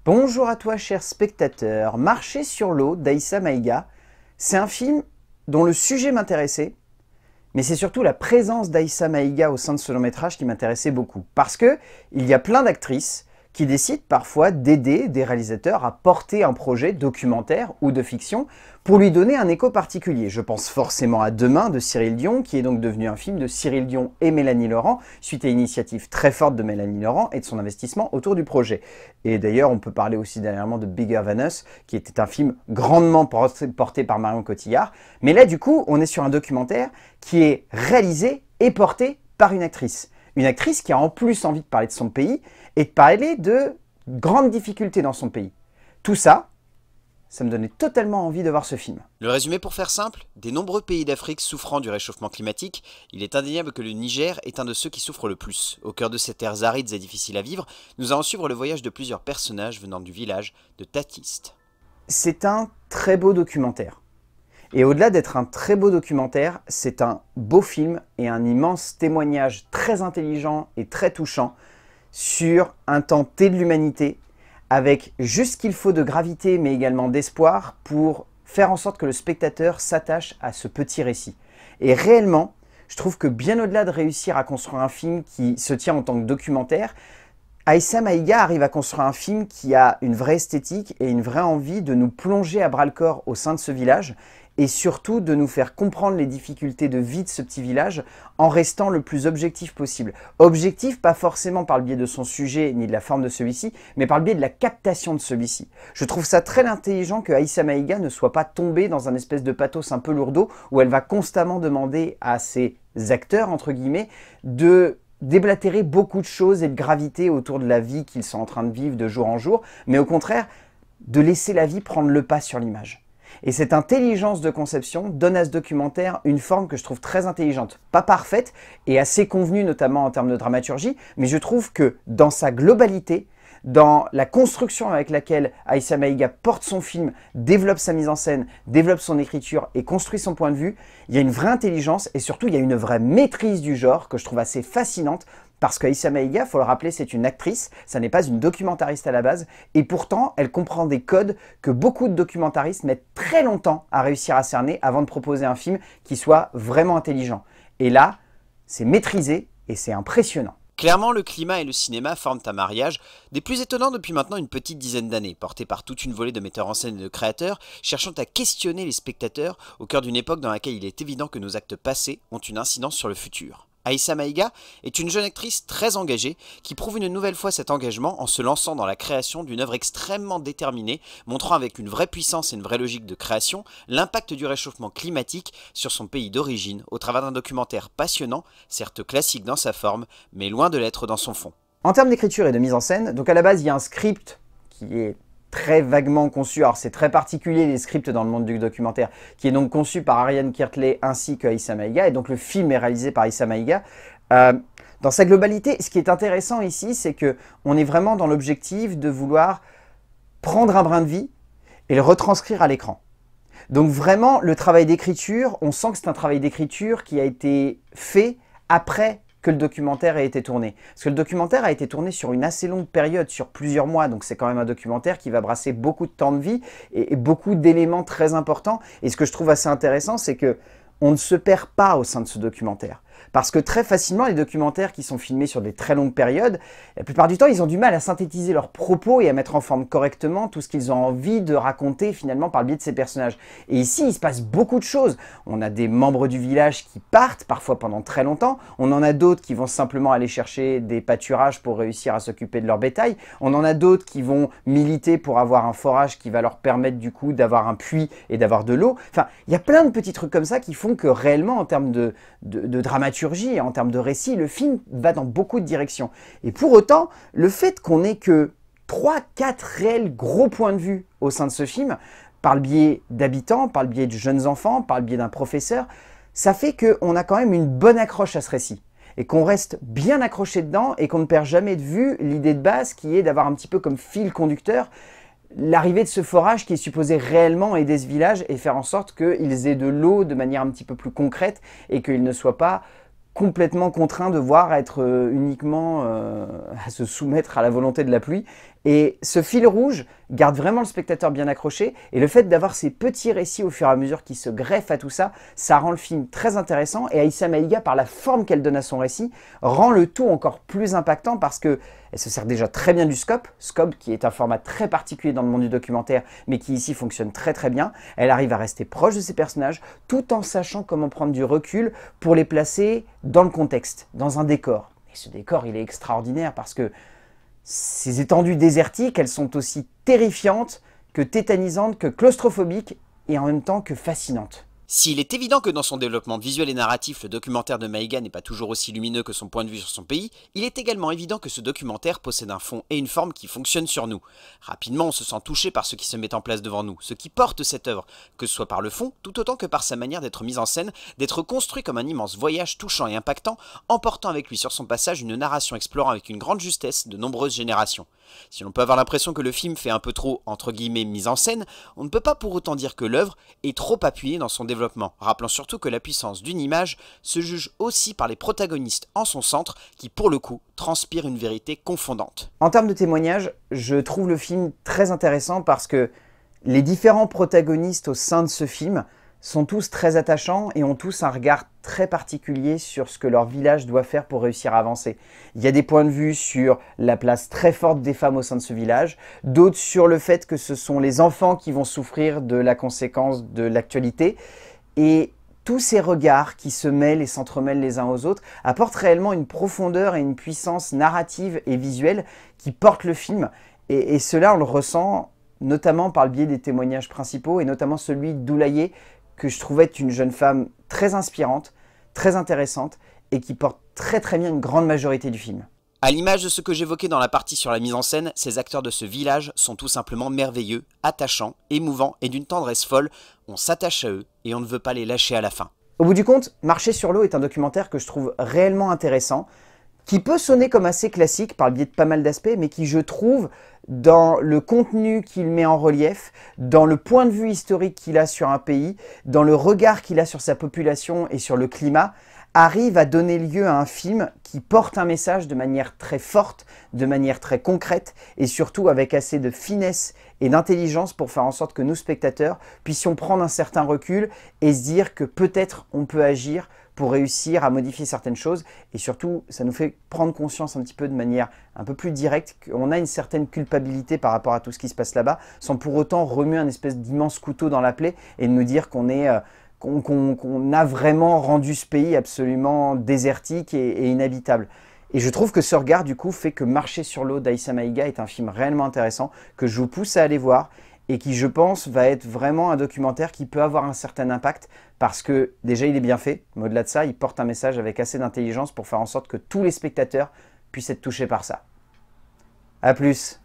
Bonjour à toi, cher spectateur. Marcher sur l'eau d'Aïssa Maïga, c'est un film dont le sujet m'intéressait, mais c'est surtout la présence d'Aïssa Maïga au sein de ce long métrage qui m'intéressait beaucoup. Parce que il y a plein d'actrices qui décident parfois d'aider des réalisateurs à porter un projet documentaire ou de fiction pour lui donner un écho particulier. Je pense forcément à Demain de Cyril Dion, qui est donc devenu un film de Cyril Dion et Mélanie Laurent, suite à une initiative très forte de Mélanie Laurent et de son investissement autour du projet. Et d'ailleurs, on peut parler aussi dernièrement de Bigger Than Us, qui était un film grandement porté par Marion Cotillard. Mais là, du coup, on est sur un documentaire qui est réalisé et porté par une actrice. Une actrice qui a en plus envie de parler de son pays et de parler de grandes difficultés dans son pays. Tout ça, ça me donnait totalement envie de voir ce film. Le résumé pour faire simple, des nombreux pays d'Afrique souffrant du réchauffement climatique, il est indéniable que le Niger est un de ceux qui souffrent le plus. Au cœur de ces terres arides et difficiles à vivre, nous allons suivre le voyage de plusieurs personnages venant du village de Tatiste. C'est un très beau documentaire. Et au-delà d'être un très beau documentaire, c'est un beau film et un immense témoignage très intelligent et très touchant sur un temps T de l'humanité, avec juste ce qu'il faut de gravité mais également d'espoir pour faire en sorte que le spectateur s'attache à ce petit récit. Et réellement, je trouve que bien au-delà de réussir à construire un film qui se tient en tant que documentaire, Aïssa Maïga arrive à construire un film qui a une vraie esthétique et une vraie envie de nous plonger à bras-le-corps au sein de ce village et surtout de nous faire comprendre les difficultés de vie de ce petit village en restant le plus objectif possible. Objectif, pas forcément par le biais de son sujet ni de la forme de celui-ci, mais par le biais de la captation de celui-ci. Je trouve ça très intelligent que Aïssa Maïga ne soit pas tombée dans un espèce de pathos un peu lourdeau où elle va constamment demander à ses acteurs, entre guillemets, de déblatérer beaucoup de choses et de gravité autour de la vie qu'ils sont en train de vivre de jour en jour, mais au contraire, de laisser la vie prendre le pas sur l'image. Et cette intelligence de conception donne à ce documentaire une forme que je trouve très intelligente. Pas parfaite et assez convenue notamment en termes de dramaturgie, mais je trouve que dans sa globalité, dans la construction avec laquelle Aïssa Maïga porte son film, développe sa mise en scène, développe son écriture et construit son point de vue, il y a une vraie intelligence et surtout il y a une vraie maîtrise du genre que je trouve assez fascinante. Parce qu'Aïssa Maïga, il faut le rappeler, c'est une actrice, ça n'est pas une documentariste à la base, et pourtant, elle comprend des codes que beaucoup de documentaristes mettent très longtemps à réussir à cerner avant de proposer un film qui soit vraiment intelligent. Et là, c'est maîtrisé et c'est impressionnant. Clairement, le climat et le cinéma forment un mariage des plus étonnants depuis maintenant une petite dizaine d'années, porté par toute une volée de metteurs en scène et de créateurs, cherchant à questionner les spectateurs au cœur d'une époque dans laquelle il est évident que nos actes passés ont une incidence sur le futur. Aïssa Maïga est une jeune actrice très engagée qui prouve une nouvelle fois cet engagement en se lançant dans la création d'une œuvre extrêmement déterminée, montrant avec une vraie puissance et une vraie logique de création l'impact du réchauffement climatique sur son pays d'origine au travers d'un documentaire passionnant, certes classique dans sa forme, mais loin de l'être dans son fond. En termes d'écriture et de mise en scène, donc à la base il y a un script qui est très vaguement conçu, alors c'est très particulier les scripts dans le monde du documentaire, qui est donc conçu par Ariane Kirtley ainsi que Aïssa Maïga, et donc le film est réalisé par Aïssa Maïga. Dans sa globalité, ce qui est intéressant ici, c'est que on est vraiment dans l'objectif de vouloir prendre un brin de vie et le retranscrire à l'écran. Donc vraiment, le travail d'écriture, on sent que c'est un travail d'écriture qui a été fait après que le documentaire a été tourné. Parce que le documentaire a été tourné sur une assez longue période, sur plusieurs mois, donc c'est quand même un documentaire qui va brasser beaucoup de temps de vie et beaucoup d'éléments très importants. Et ce que je trouve assez intéressant, c'est que on ne se perd pas au sein de ce documentaire. Parce que très facilement, les documentaires qui sont filmés sur des très longues périodes, la plupart du temps, ils ont du mal à synthétiser leurs propos et à mettre en forme correctement tout ce qu'ils ont envie de raconter finalement par le biais de ces personnages. Et ici, il se passe beaucoup de choses. On a des membres du village qui partent, parfois pendant très longtemps. On en a d'autres qui vont simplement aller chercher des pâturages pour réussir à s'occuper de leur bétail. On en a d'autres qui vont militer pour avoir un forage qui va leur permettre du coup d'avoir un puits et d'avoir de l'eau. Enfin, il y a plein de petits trucs comme ça qui font que réellement, en termes de dramaturgie et en termes de récit, le film va dans beaucoup de directions. Et pour autant, le fait qu'on ait que 3-4 réels gros points de vue au sein de ce film, par le biais d'habitants, par le biais de jeunes enfants, par le biais d'un professeur, ça fait qu'on a quand même une bonne accroche à ce récit. Et qu'on reste bien accroché dedans et qu'on ne perd jamais de vue l'idée de base qui est d'avoir un petit peu comme fil conducteur l'arrivée de ce forage qui est supposé réellement aider ce village et faire en sorte qu'ils aient de l'eau de manière un petit peu plus concrète et qu'ils ne soient pas complètement contraints de voir être uniquement à se soumettre à la volonté de la pluie. Et ce fil rouge garde vraiment le spectateur bien accroché, et le fait d'avoir ces petits récits au fur et à mesure qui se greffent à tout ça, ça rend le film très intéressant, et Aïssa Maïga, par la forme qu'elle donne à son récit, rend le tout encore plus impactant parce que elle se sert déjà très bien du scope qui est un format très particulier dans le monde du documentaire, mais qui ici fonctionne très très bien. Elle arrive à rester proche de ses personnages, tout en sachant comment prendre du recul pour les placer dans le contexte, dans un décor. Et ce décor, il est extraordinaire parce que ces étendues désertiques, elles sont aussi terrifiantes que tétanisantes, que claustrophobiques et en même temps que fascinantes. S'il est évident que dans son développement visuel et narratif, le documentaire de Maïga n'est pas toujours aussi lumineux que son point de vue sur son pays, il est également évident que ce documentaire possède un fond et une forme qui fonctionnent sur nous. Rapidement, on se sent touché par ce qui se met en place devant nous, ce qui porte cette œuvre, que ce soit par le fond, tout autant que par sa manière d'être mise en scène, d'être construit comme un immense voyage touchant et impactant, emportant avec lui sur son passage une narration explorant avec une grande justesse de nombreuses générations. Si l'on peut avoir l'impression que le film fait un peu trop, entre guillemets, mise en scène, on ne peut pas pour autant dire que l'œuvre est trop appuyée dans son développement, rappelant surtout que la puissance d'une image se juge aussi par les protagonistes en son centre, qui pour le coup transpirent une vérité confondante. En termes de témoignages, je trouve le film très intéressant parce que les différents protagonistes au sein de ce film sont tous très attachants et ont tous un regard très particulier sur ce que leur village doit faire pour réussir à avancer. Il y a des points de vue sur la place très forte des femmes au sein de ce village, d'autres sur le fait que ce sont les enfants qui vont souffrir de la conséquence de l'actualité. Et tous ces regards qui se mêlent et s'entremêlent les uns aux autres apportent réellement une profondeur et une puissance narrative et visuelle qui portent le film. Et cela, on le ressent notamment par le biais des témoignages principaux et notamment celui d'Oulaye, que je trouvais être une jeune femme très inspirante, très intéressante et qui porte très très bien une grande majorité du film. À l'image de ce que j'évoquais dans la partie sur la mise en scène, ces acteurs de ce village sont tout simplement merveilleux, attachants, émouvants et d'une tendresse folle. On s'attache à eux et on ne veut pas les lâcher à la fin. Au bout du compte, Marcher sur l'eau est un documentaire que je trouve réellement intéressant, qui peut sonner comme assez classique par le biais de pas mal d'aspects, mais qui, je trouve, dans le contenu qu'il met en relief, dans le point de vue historique qu'il a sur un pays, dans le regard qu'il a sur sa population et sur le climat, arrive à donner lieu à un film qui porte un message de manière très forte, de manière très concrète et surtout avec assez de finesse et d'intelligence pour faire en sorte que nous, spectateurs, puissions prendre un certain recul et se dire que peut-être on peut agir pour réussir à modifier certaines choses. Et surtout, ça nous fait prendre conscience un petit peu de manière un peu plus directe qu'on a une certaine culpabilité par rapport à tout ce qui se passe là-bas, sans pour autant remuer un espèce d'immense couteau dans la plaie et de nous dire qu'on a vraiment rendu ce pays absolument désertique et inhabitable. Et je trouve que ce regard, du coup, fait que Marcher sur l'eau d'Aïssa Maïga est un film réellement intéressant, que je vous pousse à aller voir, et qui, je pense, va être vraiment un documentaire qui peut avoir un certain impact, parce que, déjà, il est bien fait, mais au-delà de ça, il porte un message avec assez d'intelligence pour faire en sorte que tous les spectateurs puissent être touchés par ça. A plus!